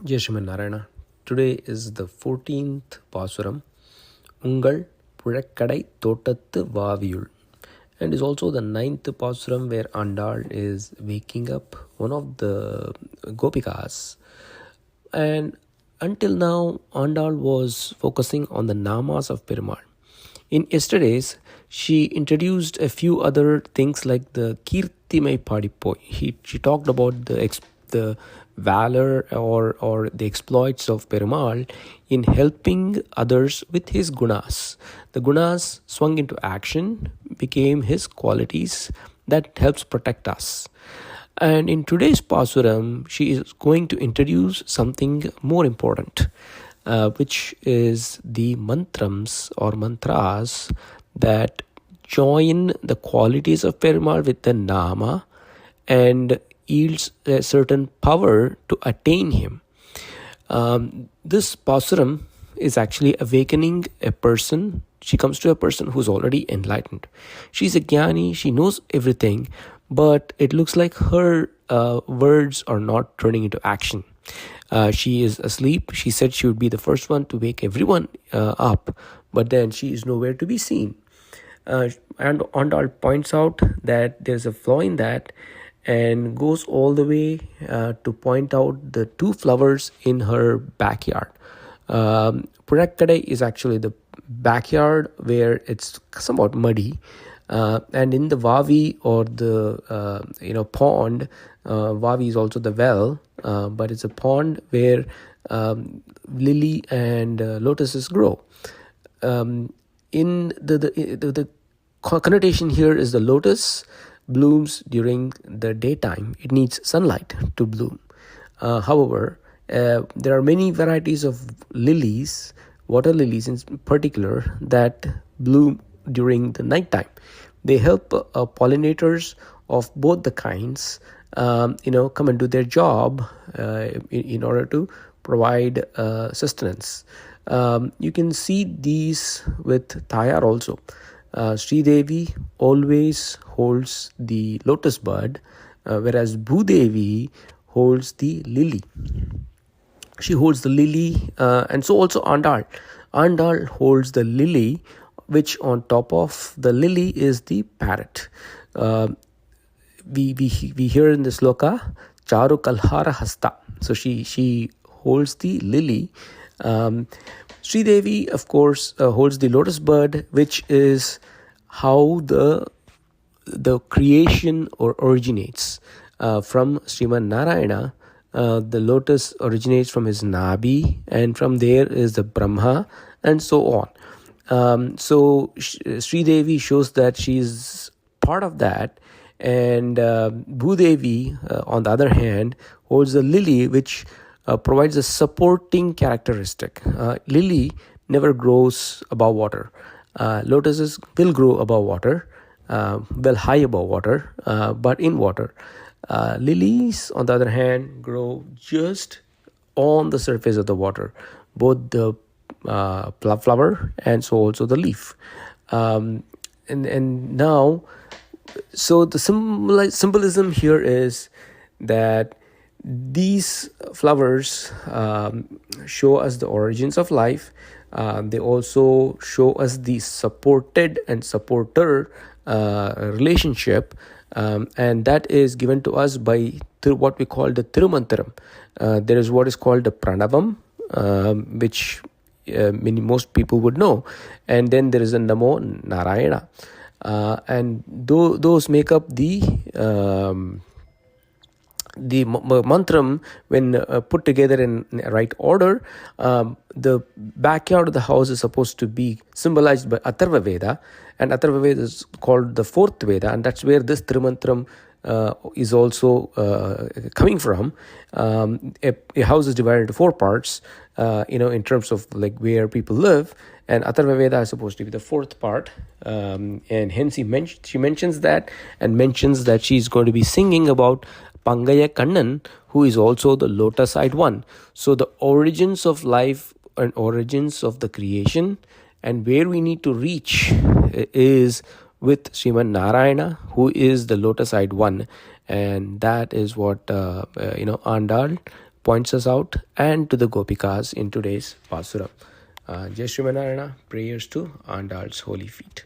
Jai Shriman Narayana. Today is the 14th Pasuram, ungkaL puzhaikkadaith Vaviyul, and is also the ninth Pasuram where Andal is waking up one of the Gopikas. And until now, Andal was focusing on the namas of Perumal. In yesterday's, she introduced a few other things like the Kirtimai Padipoi. She talked about the valor or the exploits of Perumal in helping others with his gunas. The gunas swung into action, became his qualities that helps protect us. And in today's Pasuram, she is going to introduce something more important, which is the mantrams or mantras that join the qualities of Perumal with the nama and yields a certain power to attain him. This Pasuram is actually awakening a person. She comes to a person who's already enlightened. She's a jnani, she knows everything, but it looks like her words are not turning into action. She is asleep. She said she would be the first one to wake everyone up, but then she is nowhere to be seen. And Andal points out that there's a flaw in that and goes all the way to point out the two flowers in her backyard. Puzhaikkadaith is actually the backyard where it's somewhat muddy. And in the Vavi or the pond, Vavi is also the well, but it's a pond where lily and lotuses grow. In the connotation here is the lotus blooms during the daytime. It needs sunlight to bloom. However, there are many varieties of lilies, water lilies in particular, that bloom during the nighttime. They help pollinators of both the kinds, come and do their job in order to provide sustenance. You can see these with Tayar also. Sri Devi always holds the lotus bud, whereas Bhudevi holds the lily. She holds the lily, and so also Andal. Andal holds the lily, which on top of the lily is the parrot. We hear in the sloka, Charu Kalhara Hasta. So she holds the lily. Sri Devi, of course, holds the lotus bud, which is how the creation originates. From Sriman Narayana, the lotus originates from his Nabi, and from there is the Brahma, and so on. So Sri Devi shows that she is part of that, and Bhudevi, on the other hand, holds the lily, which provides a supporting characteristic. Lily never grows above water. Lotuses will grow above water, well high above water, but in water. Lilies, on the other hand, grow just on the surface of the water, both the flower and so also the leaf. And now, so the symbolism here is that these flowers show us the origins of life. They also show us the supported and supporter relationship, and that is given to us by what we call the Thirumantaram. There is what is called the Pranavam, which most people would know, and then there is a Namo Narayana, and those make up the mantram when put together in right order. The backyard of the house is supposed to be symbolized by Atharva Veda, and Atharva Veda is called the fourth Veda, and that's where this Tirumantram is also coming from. A house is divided into four parts, in terms of like where people live, and Atharva Veda is supposed to be the fourth part, and hence she mentions that, and mentions that she's going to be singing about Pangaya Kannan, who is also the lotus-eyed one. So the origins of life and origins of the creation and where we need to reach is with Sriman Narayana, who is the lotus-eyed one. And that is what, Andal points us out, and to the Gopikas in today's Pasuram. Jai Srimanarayana, prayers to Andal's holy feet.